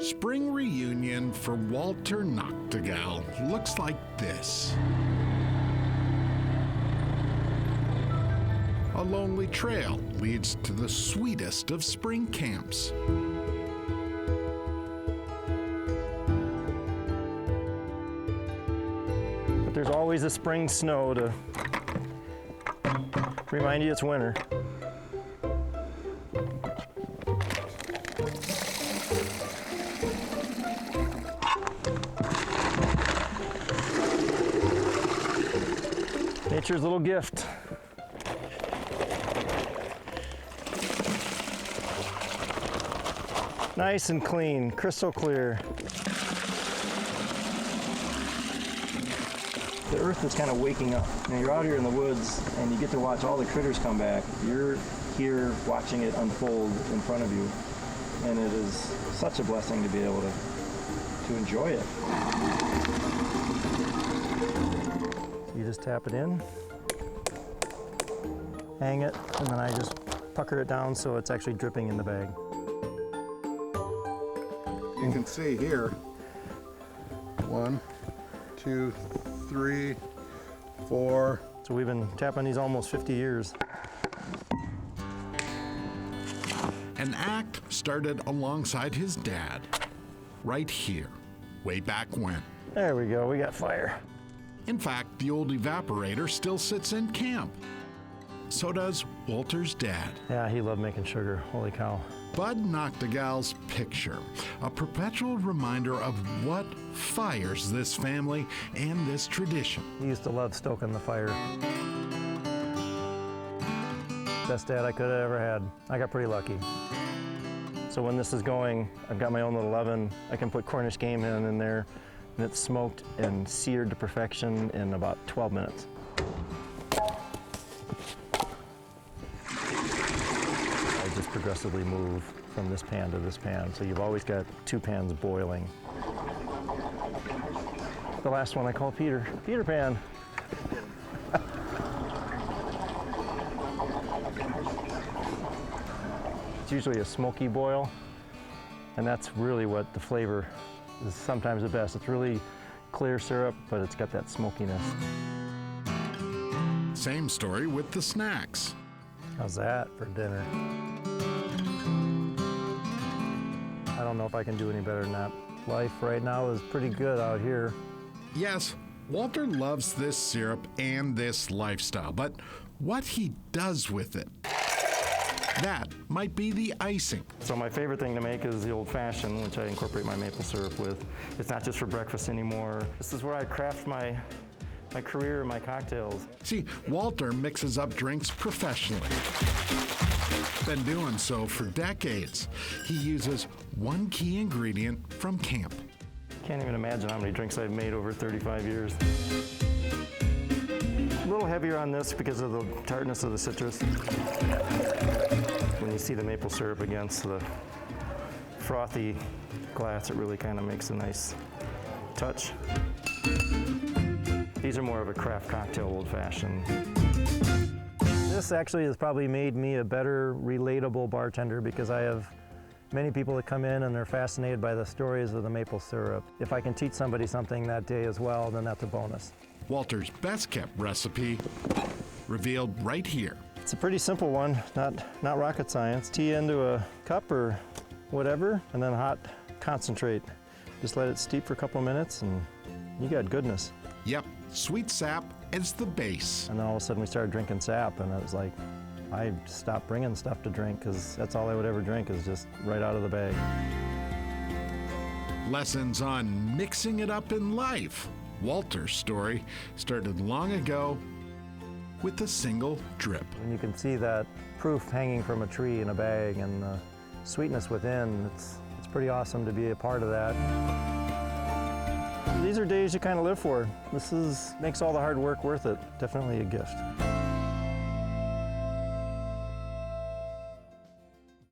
Spring reunion for Walter Nachtigall looks like this. A lonely trail leads to the sweetest of spring camps. But there's always a spring snow to remind you it's winter. Nature's little gift. Nice and clean, crystal clear. The earth is kind of waking up. Now you're out here in the woods and you get to watch all the critters come back. You're here watching it unfold in front of you. And it is such a blessing to be able to enjoy it. You just tap it in, hang it, and then I just pucker it down so it's actually dripping in the bag. You can see here, 1, 2, 3, 4. So we've been tapping these almost 50 years. An act started alongside his dad, right here, way back when. There we go, we got fire. In fact, the old evaporator still sits in camp. So does Walter's dad. Yeah, he loved making sugar, holy cow. Bud Nachtigall's picture, a perpetual reminder of what fires this family and this tradition. He used to love stoking the fire. Best dad I could have ever had. I got pretty lucky. So when this is going, I've got my own little oven. I can put Cornish game in there, and it's smoked and seared to perfection in about 12 minutes. I just progressively move from this pan to this pan, so you've always got 2 pans boiling. The last one I call Peter Pan. It's usually a smoky boil, and that's really what the flavor is sometimes the best. It's really clear syrup, but it's got that smokiness. Same story with the snacks. How's that for dinner? I don't know if I can do any better than that. Life right now is pretty good out here. Yes, Walter loves this syrup and this lifestyle, but what he does with it, that might be the icing. So my favorite thing to make is the old-fashioned, which I incorporate my maple syrup with. It's not just for breakfast anymore. This is where I craft my career and my cocktails. See, Walter mixes up drinks professionally. Been doing so for decades. He uses one key ingredient from camp. Can't even imagine how many drinks I've made over 35 years. A little heavier on this because of the tartness of the citrus. When you see the maple syrup against the frothy glass, it really kind of makes a nice touch. These are more of a craft cocktail old-fashioned. This actually has probably made me a better, relatable bartender because I have many people that come in and they're fascinated by the stories of the maple syrup. If I can teach somebody something that day as well, then that's a bonus. Walter's best-kept recipe revealed right here. It's a pretty simple one, not rocket science. Tea into a cup or whatever, and then hot concentrate. Just let it steep for a couple of minutes and you got goodness. Yep, sweet sap is the base. And then all of a sudden we started drinking sap, and it was like, I stopped bringing stuff to drink because that's all I would ever drink is just right out of the bag. Lessons on mixing it up in life. Walter's story started long ago with a single drip. And you can see that proof hanging from a tree in a bag and the sweetness within. It's pretty awesome to be a part of that. These are days you kind of live for. This makes all the hard work worth it. Definitely a gift.